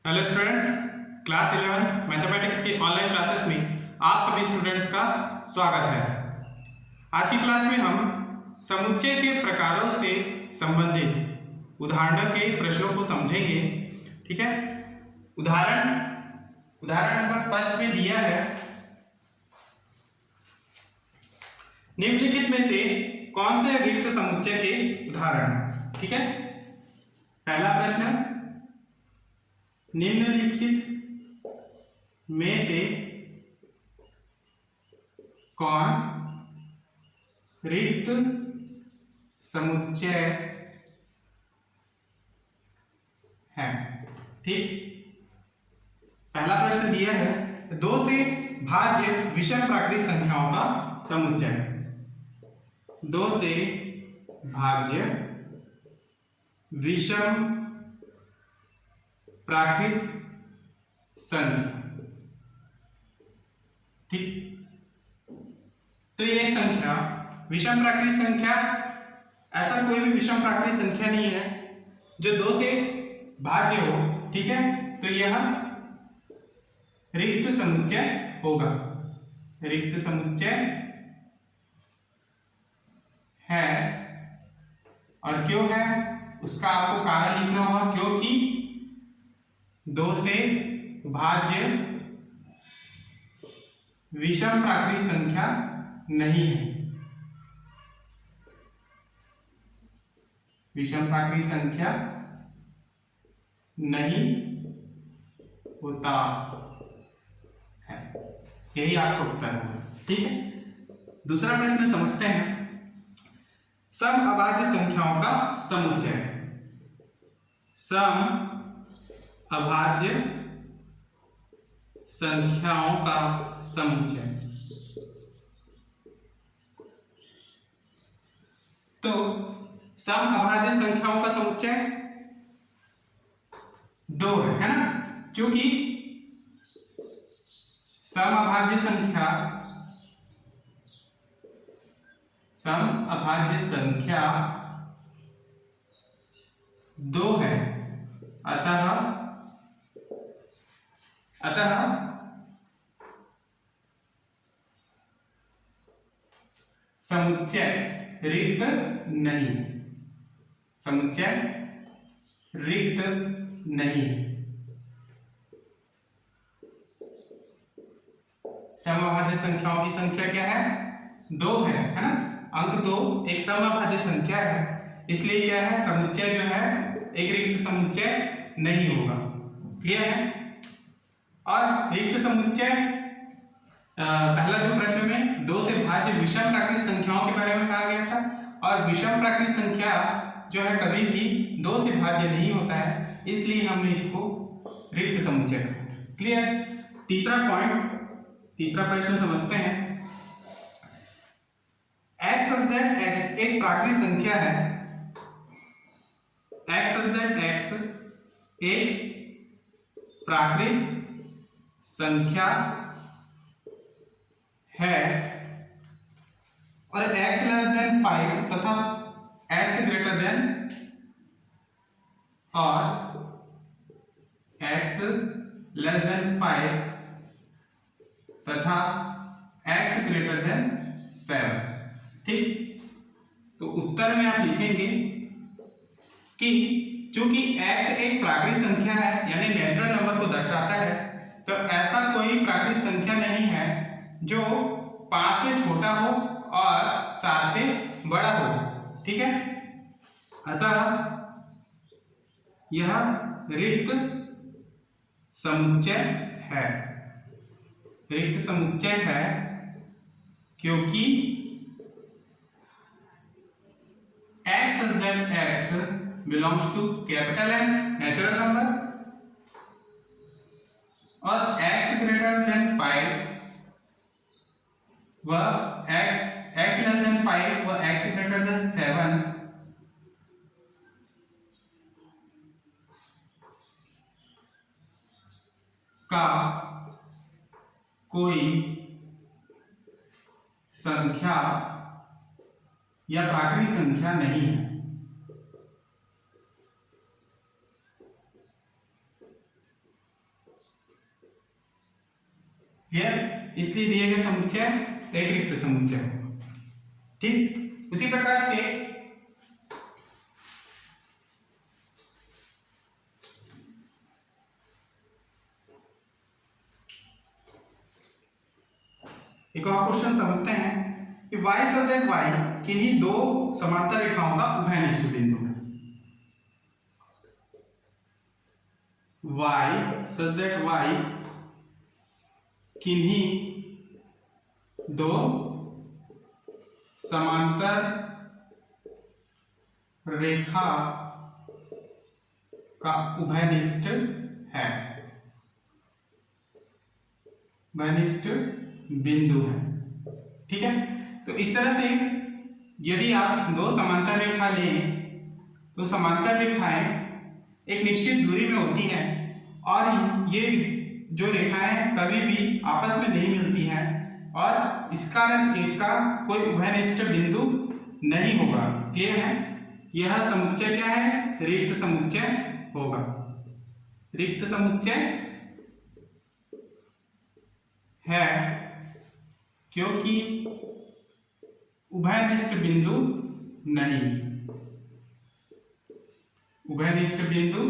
Hello students, class 11 mathematics की online classes में आप सभी स्टूडेंट्स का स्वागत है। आज की क्लास में हम समुच्चय के प्रकारों से संबंधित उदाहरणों के प्रश्नों को समझेंगे। ठीक है, उदाहरण नंबर 5 में दिया है, निम्नलिखित में से कौन से रिक्त समुच्चय के उदाहरण हैं। ठीक है, पहला प्रश्न, निम्नलिखित में से कौन रिक्त समुच्चय है। ठीक, पहला प्रश्न दिया है, 2 से भाज्य विषम प्राकृतिक संख्याओं का समुच्चय। 2 से भाज्य विषम प्राकृत संख्या। ठीक, तो ये संख्या विषम प्राकृतिक संख्या, ऐसा कोई भी विषम प्राकृतिक संख्या नहीं है जो 2 से भाज्य हो। ठीक है, तो यह रिक्त समुच्चय होगा। रिक्त समुच्चय है, और क्यों है उसका आपको कारण लिखना होगा, क्योंकि 2 से भाज्य विषम प्राकृतिक संख्या नहीं है। विषम प्राकृतिक संख्या नहीं होता है, यही आपका उत्तर है। ठीक है, दूसरा प्रश्न समझते हैं, सम अभाज्य संख्याओं का समुच्चय। सम अभाज्य संख्याओं का समुच्चय। तो सम अभाज्य संख्याओं का समुच्चय 2 है ना, क्योंकि सम अभाज्य संख्या 2 है, अतः समुच्चय रिक्त नहीं। समुच्चय रिक्त नहीं। समअभाज्य संख्याओं की संख्या क्या है? 2 है ना, अंक 2 एक समअभाज्य संख्या है, इसलिए क्या है, समुच्चय जो है एक रिक्त समुच्चय नहीं होगा। क्लियर है? और रिक्त समुच्चय, पहला जो प्रश्न में 2 से भाज्य विषम प्राकृतिक संख्याओं के बारे में कहा गया था, और विषम प्राकृतिक संख्या जो है कभी भी 2 से भाज्य नहीं होता है, इसलिए हमने इसको रिक्त समुच्चय कहा। क्लियर? तीसरा प्रश्न समझते हैं, x such that x एक प्राकृतिक संख्या है। x such that x एक प्राकृतिक संख्या है, और x less than 5 तथा x greater than और x less than 5 तथा x greater than 7। ठीक, तो उत्तर में आप लिखेंगे कि चूंकि x एक प्राकृतिक संख्या है, यानी नेचुरल नंबर को दर्शाता है, तो ऐसा कोई प्राकृतिक संख्या नहीं है जो 5 से छोटा हो और 7 से बड़ा हो। ठीक है, अतः यह रिक्त समुच्चय है। रिक्त समुच्चय है क्योंकि x such that x belongs to capital N natural number, और x greater than 5 व x less than 5 व x greater than 7 का कोई संख्या या प्राकृतिक संख्या नहीं है। क्लियर? इसलिए दिए गए समुच्चय एक रिक्त समुच्चय होगा। ठीक, उसी प्रकार से एक और क्वेश्चन समझते हैं कि y सच दैट y किन्हीं दो समांतर रेखाओं का उभयनिष्ठ बिंदु है। y सच दैट y किन्हीं दो समांतर रेखा का उभयनिष्ठ है, उभयनिष्ठ बिंदु है। ठीक है, तो इस तरह से यदि आप दो समांतर रेखा लें तो समांतर रेखाएं एक निश्चित दूरी में होती हैं और ये जो रेखाएं कभी भी आपस में नहीं मिलती हैं और इस कारण इसका कोई उभयनिष्ठ बिंदु नहीं होगा। क्लियर है? यह समुच्चय क्या है? रिक्त समुच्चय होगा। रिक्त समुच्चय है क्योंकि उभयनिष्ठ बिंदु नहीं, उभयनिष्ठ बिंदु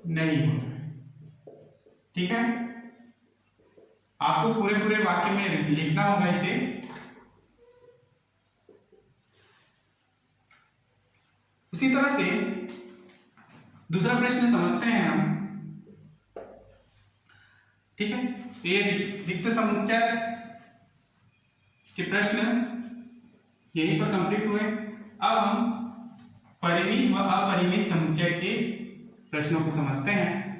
नहीं होता है। ठीक है, आपको पूरे पूरे वाक्य में लिखना होगा इसे। उसी तरह से दूसरा प्रश्न समझते हैं हम। ठीक है, ये रिक्त समुच्चय के प्रश्न यहीं पर कंप्लीट हुए। अब हम परिमित व अपरिमित समुच्चय के प्रश्नों को समझते हैं।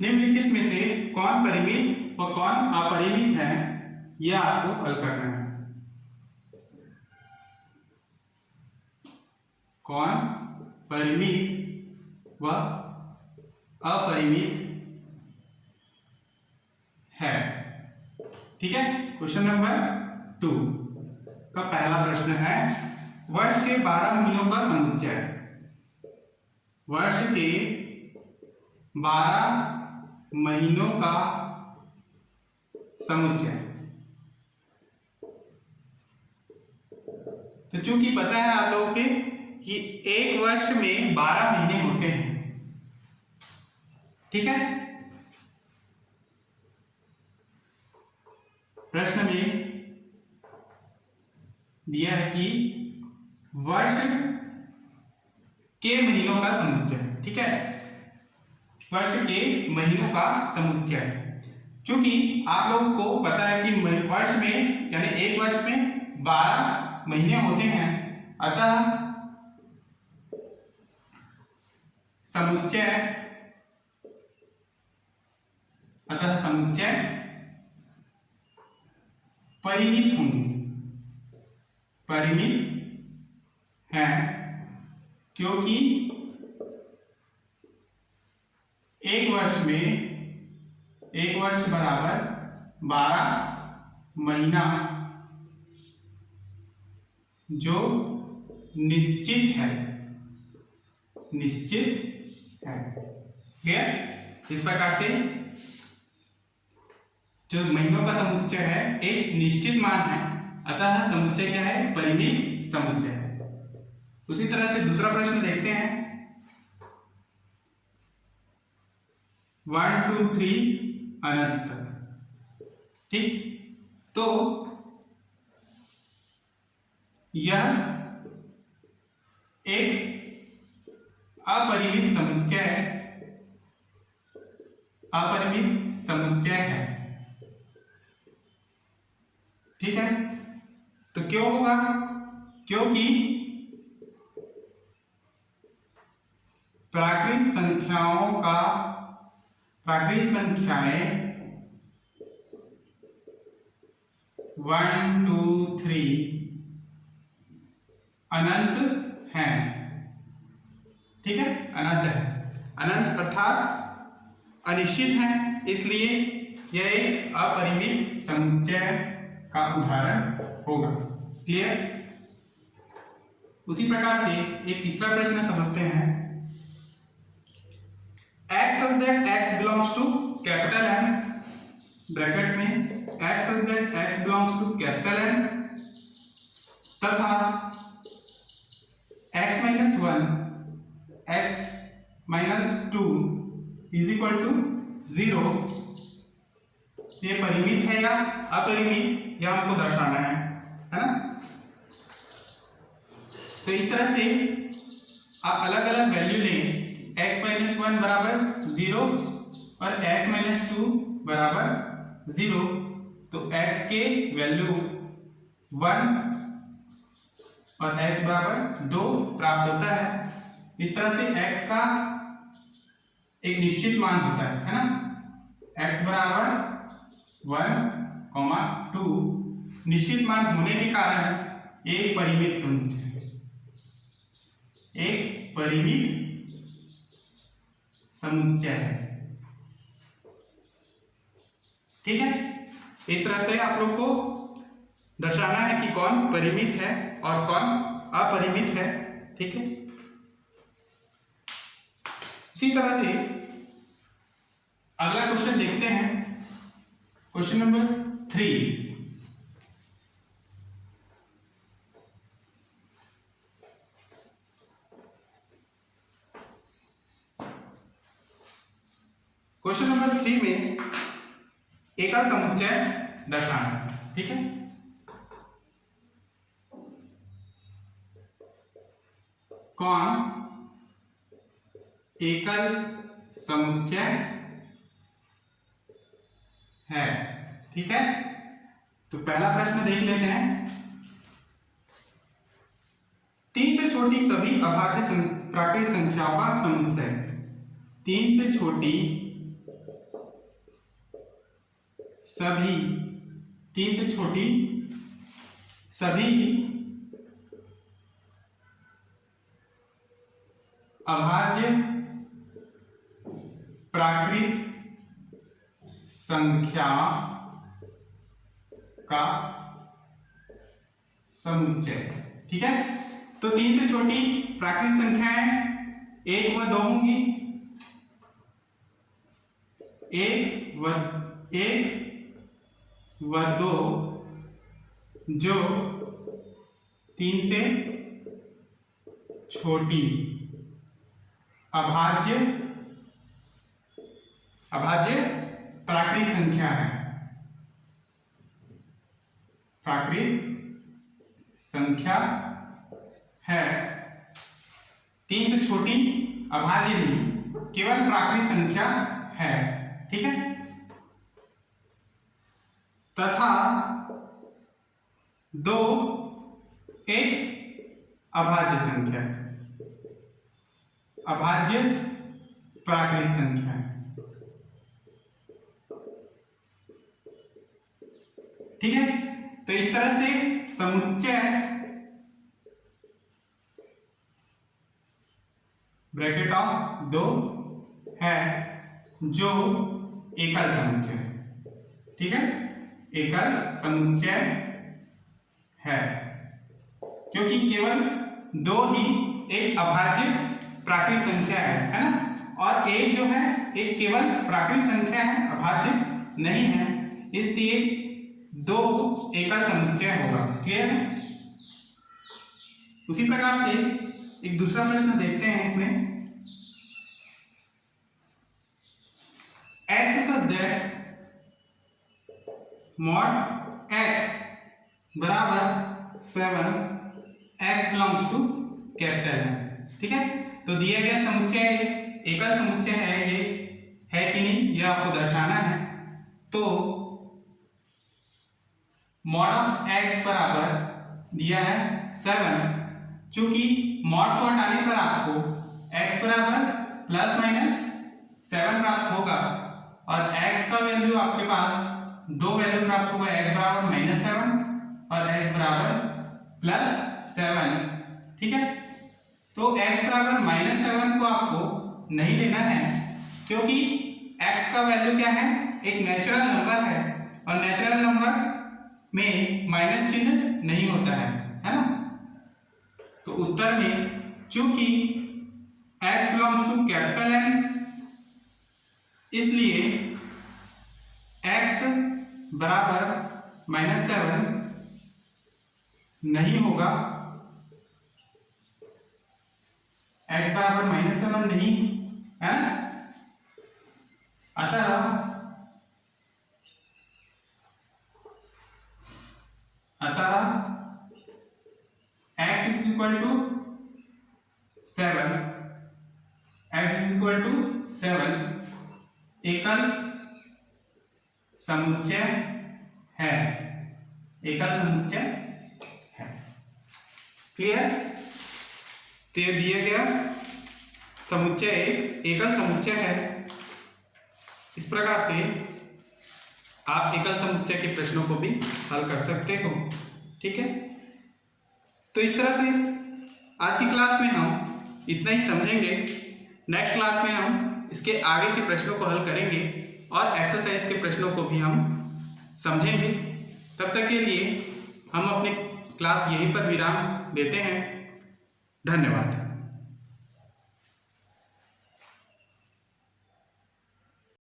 निम्नलिखित में से कौन परिमित व कौन अपरिमित है, यह आपको हल करना है। कौन परिमित व अपरिमित है। ठीक है, क्वेश्चन नंबर 2 का पहला प्रश्न है, वर्ष के 12 महीनों का समुच्चय। वर्ष के 12 महीनों का समुच्चय। तो चूंकि पता है आप लोगों के कि एक वर्ष में 12 महीने होते हैं। ठीक है, प्रश्न में दिया है कि वर्ष के महीनों का समुच्चय। ठीक है, वर्ष के महीनों का समुच्चय। चूंकि आप लोगों को पता है कि वर्ष में यानी एक वर्ष में 12 महीने होते हैं, अतः समुच्चय परिमित होंगे, परिमित है क्योंकि एक वर्ष बराबर 12 महीना जो निश्चित है। क्लियर? इस प्रकार से जो महीनों का समुच्चय है एक निश्चित मान है, अतः समुच्चय क्या है? परिमित समुच्चय है। उसी तरह से दूसरा प्रश्न देखते हैं। 1 2 3 अनंत तक। ठीक, तो यह एक अपरिमित समुच्चय है। ठीक है, तो क्यों होगा? क्योंकि प्राकृत संख्याएं 1 2 3 अनंत हैं। ठीक है, अनंत है। अनंत अर्थात अनिश्चित है, इसलिए यह एक अपरिमित समुच्चय का उदाहरण होगा। क्लियर? उसी प्रकार से एक तीसरा प्रश्न समझते हैं। x such that x capital M, bracket में x such that x belongs to capital M, तथा x minus 1 x minus 2 is equal to 0, ये परिमित है या अपरिमित, यह हमको दर्शाना है ना। तो इस तरह से आप अलग अलग वैल्यू लें, x माइनस 1 बराबर 0 और x माइनस 2 बराबर 0, तो x के वैल्यू 1 और x बराबर 2 प्राप्त होता है। इस तरह से x का एक निश्चित मान होता है ना, x बराबर 1, 2 निश्चित मान होने के कारण एक परिमित समुच्चय है, एक परिमित समुच्चय है। ठीक है, इस तरह से आप लोग को दर्शाना है कि कौन परिमित है और कौन अपरिमित है। ठीक है, इसी तरह से अगला क्वेश्चन देखते हैं, क्वेश्चन नंबर 3। क्वेश्चन नंबर 3 में एकल समुच्चय दर्शाना है। ठीक है, कौन एकल समुच्चय है। ठीक है, तो पहला प्रश्न देख लेते हैं। 3 से छोटी सभी अभाज्य प्राकृतिक संख्याओं का समुच्चय, 3 से छोटी सभी, 3 से छोटी सभी अभाज्य प्राकृतिक संख्या का समुच्चय। ठीक है, तो 3 से छोटी प्राकृतिक संख्याएं 1 व 2 होंगी, 1 व 2 जो 3 से छोटी अभाज्य प्राकृतिक संख्या है, प्राकृतिक संख्या है। 3 से छोटी अभाज्य नहीं, केवल प्राकृतिक संख्या है। ठीक है, तथा 2 एक अभाज्य संख्या, अभाज्य प्राकृतिक संख्या है। ठीक है, तो इस तरह से समुच्चय ब्रैकेट ऑफ 2 है जो एकल समुच्चय। ठीक है, एकल समुच्चय है क्योंकि केवल 2 ही एक अभाज्य प्राकृतिक संख्या है ना, और एक जो है एक केवल प्राकृतिक संख्या है, अभाज्य नहीं है, इसलिए 2 एकल समुच्चय होगा। क्लियर है। उसी प्रकार से एक दूसरा प्रश्न देखते हैं इसमें, x such that mod x बराबर 7 x belongs to कैपिटल है। ठीक है, तो दिया गया समुच्चय एकल समुच्चय है, ये है कि नहीं यह आपको दर्शाना है। तो मॉड ऑफ x बराबर दिया है 7, चूंकि मॉड को हटाने पर आपको x बराबर प्लस माइनस 7 प्राप्त होगा और x का वैल्यू आपके पास 2 वैल्यू प्राप्त होगा, x बराबर -7 और x बराबर +7। ठीक है, तो x बराबर -7 को आपको नहीं लेना है क्योंकि x का वैल्यू क्या है, एक नेचुरल नंबर है और नेचुरल नंबर में माइनस चिन्ह नहीं होता है ना। तो उत्तर में चूंकि x belongs to capital N, इसलिए x बराबर -7 नहीं होगा, x बराबर -7 नहीं है, अतः x is equal to 7, x is equal to 7 एकल समुच्चय है, एकल समुच्चय है। क्लियर? तो ये दिया गया समुच्चय एक एकल समुच्चय है। इस प्रकार से आप एकल समुच्चय के प्रश्नों को भी हल कर सकते हो। ठीक है, तो इस तरह से आज की क्लास में हम इतना ही समझेंगे। नेक्स्ट क्लास में हम इसके आगे के प्रश्नों को हल करेंगे और एक्सरसाइज के प्रश्नों को भी हम समझेंगे। तब तक के लिए हम अपने क्लास यहीं पर विराम देते हैं। धन्यवाद।